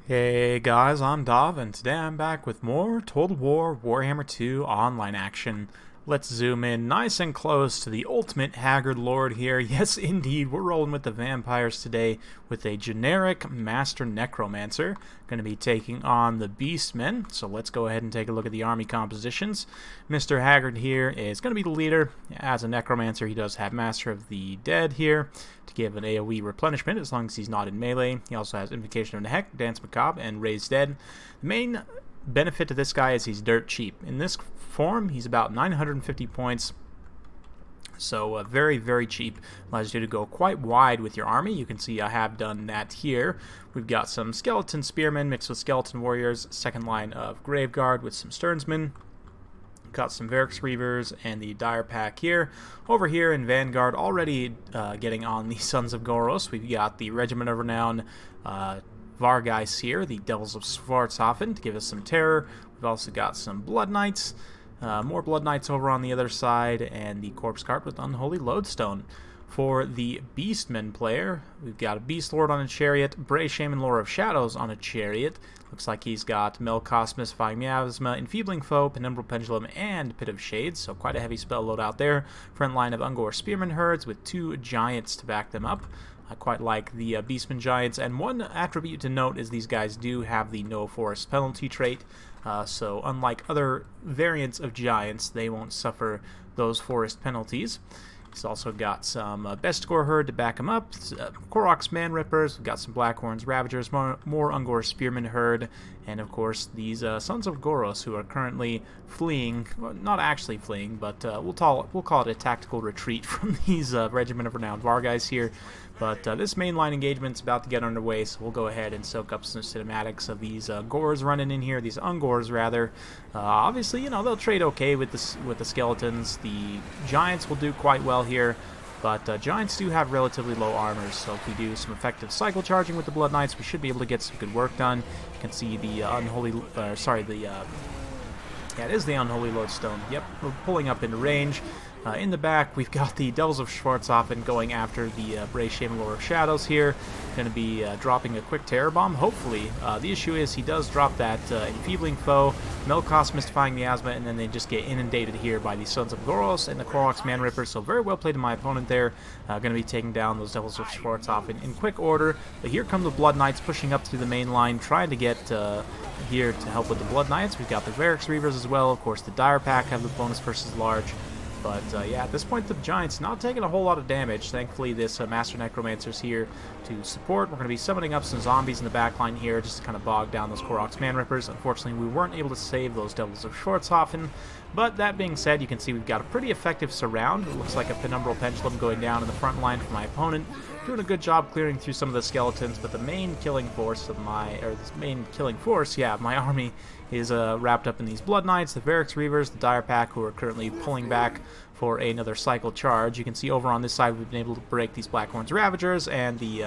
Hey guys, I'm Dov, and today I'm back with more Total War Warhammer 2 online action. Let's zoom in nice and close to the ultimate Haggard Lord here. Yes, indeed, we're rolling with the vampires today with a generic Master Necromancer. Going to be taking on the Beastmen, so let's go ahead and take a look at the army compositions. Mr. Haggard here is going to be the leader. As a Necromancer, he does have Master of the Dead here to give an AoE replenishment as long as he's not in melee. He also has Invocation of the Heck, Dance Macabre, and Raise Dead. The main benefit to this guy is he's dirt cheap. In this form, he's about 950 points, so very, very cheap. Allows you to go quite wide with your army. You can see I have done that here. We've got some skeleton spearmen mixed with skeleton warriors, second line of Graveguard with some Stearnsmen. Got some Varix Reavers and the Dire Pack here. Over here in Vanguard, already getting on the Sons of Goros, we've got the Regiment of Renown Vargeis here, the Devils of Schwarzhofen, to give us some terror. We've also got some Blood Knights, more Blood Knights over on the other side, and the Corpse Cart with Unholy Lodestone. For the Beastmen player, we've got a Beast Lord on a chariot, Bray Shaman Lore of Shadows on a chariot. Looks like he's got Melkos, Mystifying Miasma, Enfeebling Foe, Penumbral Pendulum, and Pit of Shades, so quite a heavy spell load out there. Front line of Ungor Spearman Herds with two Giants to back them up. I quite like the Beastmen Giants, and one attribute to note is these guys do have the no forest penalty trait, so unlike other variants of Giants, they won't suffer those forest penalties. He's also got some Bestigor Herd to back him up, Koroks Man Rippers, we've got some Blackhorns Ravagers, more Ungor Spearman Herd, and of course these Sons of Goros who are currently fleeing, well, not actually fleeing, but we'll call it a tactical retreat from these Regiment of Renowned Vargeis here. But this mainline engagement is about to get underway, so we'll go ahead and soak up some cinematics of these Gors running in here, these Ungors rather. Obviously, you know, they'll trade okay with the skeletons. The Giants will do quite well here, but Giants do have relatively low armor, so if we do some effective cycle charging with the Blood Knights, we should be able to get some good work done. You can see the yeah, it is the Unholy Lodestone. Yep, we're pulling up into range. In the back, we've got the Devils of Schwarzhofen going after the Bray Shaman Lore of Shadows here. Going to be dropping a quick Terror Bomb, hopefully. The issue is he does drop that Enfeebling Foe, Melkos, Mystifying Miasma, and then they just get inundated here by the Sons of Goros and the Koroks Man Rippers, so very well played to my opponent there. Going to be taking down those Devils of Schwarzhofen in quick order. But here come the Blood Knights pushing up through the main line, trying to get here to help with the Blood Knights. We've got the Varix Reavers as well. Of course, the Dire Pack have the bonus versus large. But yeah, at this point the Giants not taking a whole lot of damage. Thankfully this Master Necromancer's here to support. We're going to be summoning up some zombies in the backline here just to kind of bog down those Koroks Man Rippers. Unfortunately we weren't able to save those Devils of Schwarzhofen. But that being said, you can see we've got a pretty effective surround. It looks like a Penumbral Pendulum going down in the front line for my opponent. Doing a good job clearing through some of the skeletons, but the main killing force of my army is wrapped up in these Blood Knights, the Varix Reavers, the Dire Pack, who are currently pulling back for another cycle charge. You can see over on this side we've been able to break these Blackhorns Ravagers and the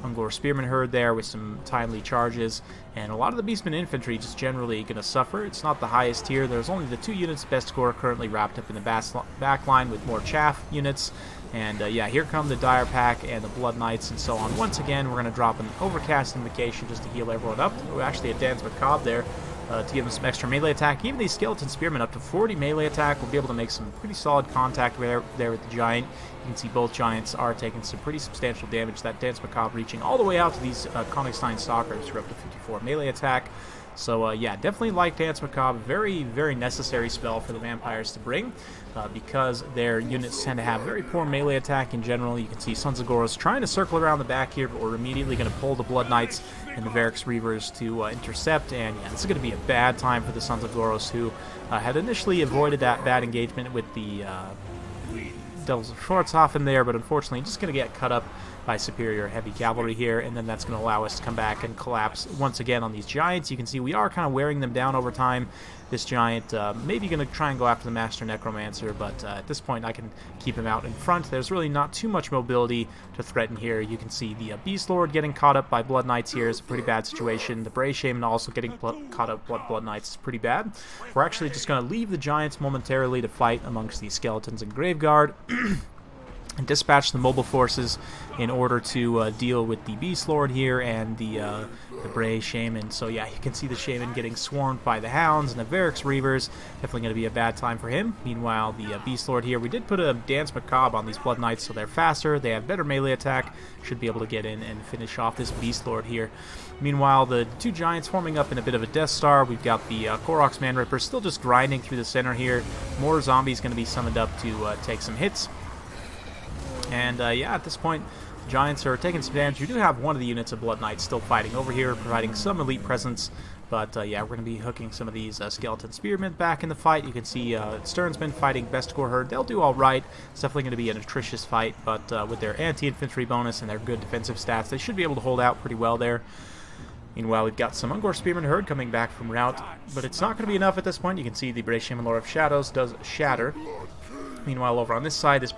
Ungor Spearman Herd there with some timely charges. And a lot of the Beastmen infantry just generally going to suffer. It's not the highest tier. There's only the two units Bestigor currently wrapped up in the back line with more chaff units. And yeah, here come the Dire Pack and the Blood Knights and so on. Once again, we're going to drop an Overcast Invocation just to heal everyone up. We're actually a Dance Macabre there to give them some extra melee attack. Even these Skeleton Spearmen up to 40 melee attack will be able to make some pretty solid contact there with the Giant. You can see both Giants are taking some pretty substantial damage. That Dance Macabre reaching all the way out to these Konigstein Stalkers who are up to 54 melee attack. So yeah, definitely like Dance Macabre. Very, very necessary spell for the vampires to bring because their units tend to have very poor melee attack in general. You can see Sons of Goros trying to circle around the back here, but we're immediately going to pull the Blood Knights and the Varix Reavers to intercept. And yeah, this is going to be a bad time for the Sons of Goros, who had initially avoided that bad engagement with the Devils of Schwarzhofen there, but unfortunately just going to get cut up by superior heavy cavalry here, and then that's going to allow us to come back and collapse once again on these Giants. You can see we are kind of wearing them down over time. This Giant maybe going to try and go after the Master Necromancer, but at this point I can keep him out in front. There's really not too much mobility to threaten here. You can see the Beast Lord getting caught up by Blood Knights here is a pretty bad situation. The Bray Shaman also getting caught up by Blood Knights is pretty bad. We're actually just going to leave the Giants momentarily to fight amongst these Skeletons and Graveguard. and dispatch the mobile forces in order to deal with the Beast Lord here and the Bray Shaman. So yeah, you can see the Shaman getting swarmed by the Hounds and the Varix Reavers. Definitely going to be a bad time for him. Meanwhile, the Beast Lord here, we did put a Dance Macabre on these Blood Knights, so they're faster, they have better melee attack, should be able to get in and finish off this Beast Lord here. Meanwhile, the two Giants forming up in a bit of a Death Star. We've got the Korok's Man Ripper still just grinding through the center here. More zombies going to be summoned up to take some hits. And yeah, at this point, the Giants are taking some damage. We do have one of the units of Blood Knights still fighting over here, providing some elite presence. But yeah, we're going to be hooking some of these Skeleton Spearmen back in the fight. You can see Stearnsmen fighting Besticore Herd. They'll do alright. It's definitely going to be an atrocious fight, but with their anti-infantry bonus and their good defensive stats, they should be able to hold out pretty well there. Meanwhile, we've got some Ungor Spearman Herd coming back from route, but it's not going to be enough at this point. You can see the Bray Shaman Lord of Shadows does shatter. Meanwhile, over on this side, this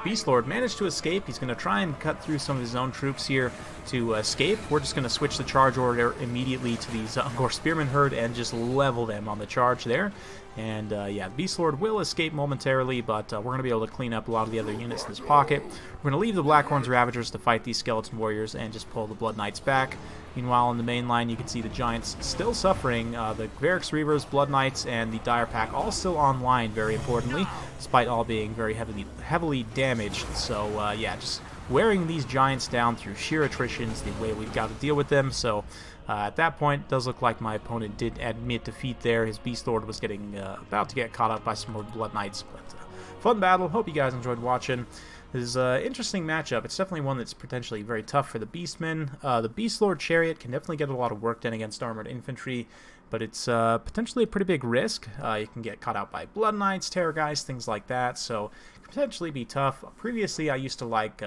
Beast Lord managed to escape. He's going to try and cut through some of his own troops here to escape. We're just going to switch the charge order immediately to these Ungor Spearman Herd and just level them on the charge there. And yeah, the Beast Lord will escape momentarily, but we're going to be able to clean up a lot of the other units in his pocket. We're going to leave the Blackhorns Ravagers to fight these Skeleton Warriors and just pull the Blood Knights back. Meanwhile, in the main line, you can see the Giants still suffering. The Varix Reavers, Blood Knights, and the Dire Pack all still online, very importantly, despite all being very heavily damaged. So yeah, just wearing these Giants down through sheer attrition is the way we've got to deal with them. So at that point, it does look like my opponent did admit defeat there. His Beast Lord was getting about to get caught up by some more Blood Knights. But fun battle. Hope you guys enjoyed watching. This is an interesting matchup. It's definitely one that's potentially very tough for the Beastmen. The Beast Lord Chariot can definitely get a lot of work done against armored infantry, but it's potentially a pretty big risk. You can get caught out by Blood Knights, Terror Guys, things like that, so it can potentially be tough. Previously, I used to like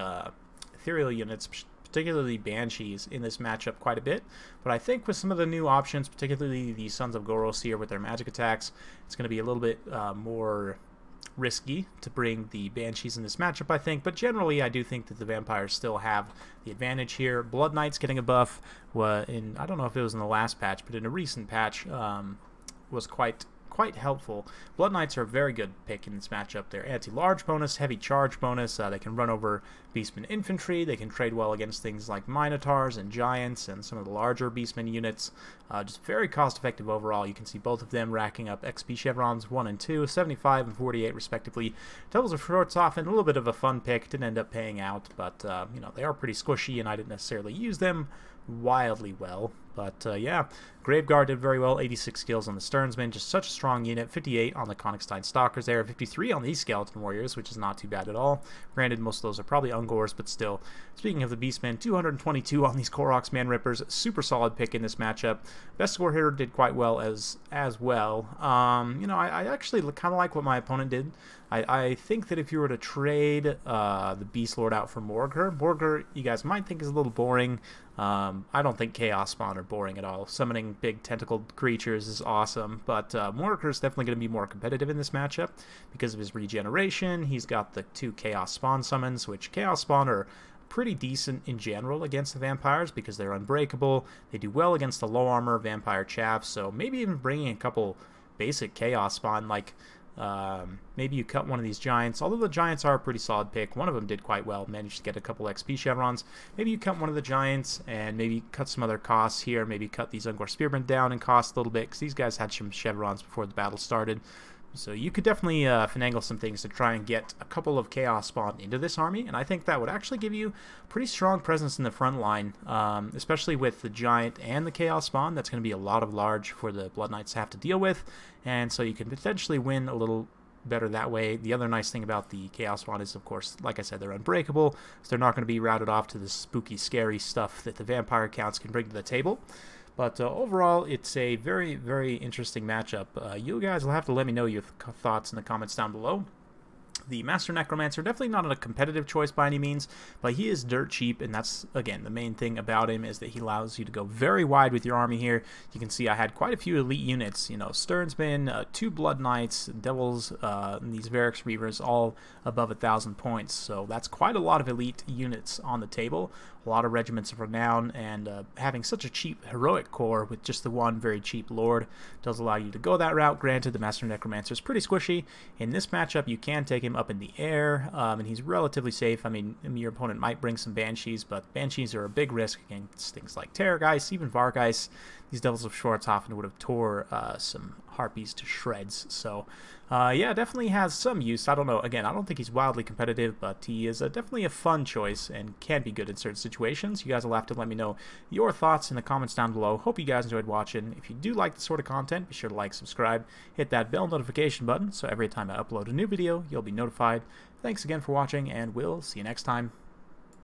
ethereal units, particularly Banshees, in this matchup quite a bit, but I think with some of the new options, particularly the Sons of Goros here with their magic attacks, it's going to be a little bit more risky to bring the Banshees in this matchup, I think, but generally I do think that the Vampires still have the advantage here. Blood Knights getting a buff, I don't know if it was in the last patch, but in a recent patch, was quite helpful. Blood Knights are a very good pick in this matchup. They're anti-large bonus, heavy charge bonus. They can run over Beastmen infantry. They can trade well against things like Minotaurs and Giants and some of the larger Beastmen units. Just very cost-effective overall. You can see both of them racking up XP chevrons 1 and 2, 75 and 48 respectively. Devils of Shorts often a little bit of a fun pick. Didn't end up paying out, but you know, they are pretty squishy, and I didn't necessarily use them wildly well. But yeah, Graveguard did very well, 86 skills on the Stearnsmen, just such a strong unit, 58 on the Konigstein Stalkers there, 53 on these Skeleton Warriors, which is not too bad at all. Granted, most of those are probably Ungors, but still. Speaking of the Beastmen, 222 on these Korok's Man Rippers, super solid pick in this matchup. Besticore Herd did quite well as well. You know, I actually kind of like what my opponent did. I think that if you were to trade the Beast Lord out for Morgr, you guys might think is a little boring. I don't think Chaos Spawn are boring at all. Summoning big tentacled creatures is awesome, but Morgr is definitely going to be more competitive in this matchup because of his regeneration. He's got the 2 Chaos Spawn summons, which Chaos Spawn are pretty decent in general against the vampires because they're unbreakable. They do well against the low armor vampire chaff, so maybe even bringing a couple basic Chaos Spawn, like maybe you cut one of these Giants, although the Giants are a pretty solid pick. One of them did quite well, managed to get a couple XP chevrons. Maybe you cut one of the Giants and maybe cut some other costs here. Maybe cut these Ungor Spearmen down in cost a little bit because these guys had some chevrons before the battle started. So you could definitely finagle some things to try and get a couple of Chaos Spawn into this army, and I think that would actually give you pretty strong presence in the front line, especially with the Giant and the Chaos Spawn. That's going to be a lot of large for the Blood Knights to have to deal with, and so you can potentially win a little better that way. The other nice thing about the Chaos Spawn is, of course, like I said, they're unbreakable, so they're not going to be routed off to the spooky, scary stuff that the vampire accounts can bring to the table. But overall, it's a very, very interesting matchup. You guys will have to let me know your thoughts in the comments down below. The Master Necromancer, definitely not a competitive choice by any means, but he is dirt cheap, and that's, again, the main thing about him is that he allows you to go very wide with your army here. You can see I had quite a few elite units, you know, Stearnsmen, 2 Blood Knights, Devils, and these Varix Reavers, all above 1,000 points, so that's quite a lot of elite units on the table. A lot of regiments of renown, and having such a cheap heroic core with just the one very cheap lord does allow you to go that route. Granted, the Master Necromancer is pretty squishy. In this matchup, you can take him up in the air, and he's relatively safe. I mean, your opponent might bring some Banshees, but Banshees are a big risk against things like Terrorgeist, even Vargeist. These Devils of Schwartz often would have tore some Harpies to shreds. So, yeah, definitely has some use. I don't know. Again, I don't think he's wildly competitive, but he is definitely a fun choice and can be good in certain situations. You guys will have to let me know your thoughts in the comments down below. Hope you guys enjoyed watching. If you do like this sort of content, be sure to like, subscribe, hit that bell notification button so every time I upload a new video, you'll be notified. Thanks again for watching, and we'll see you next time.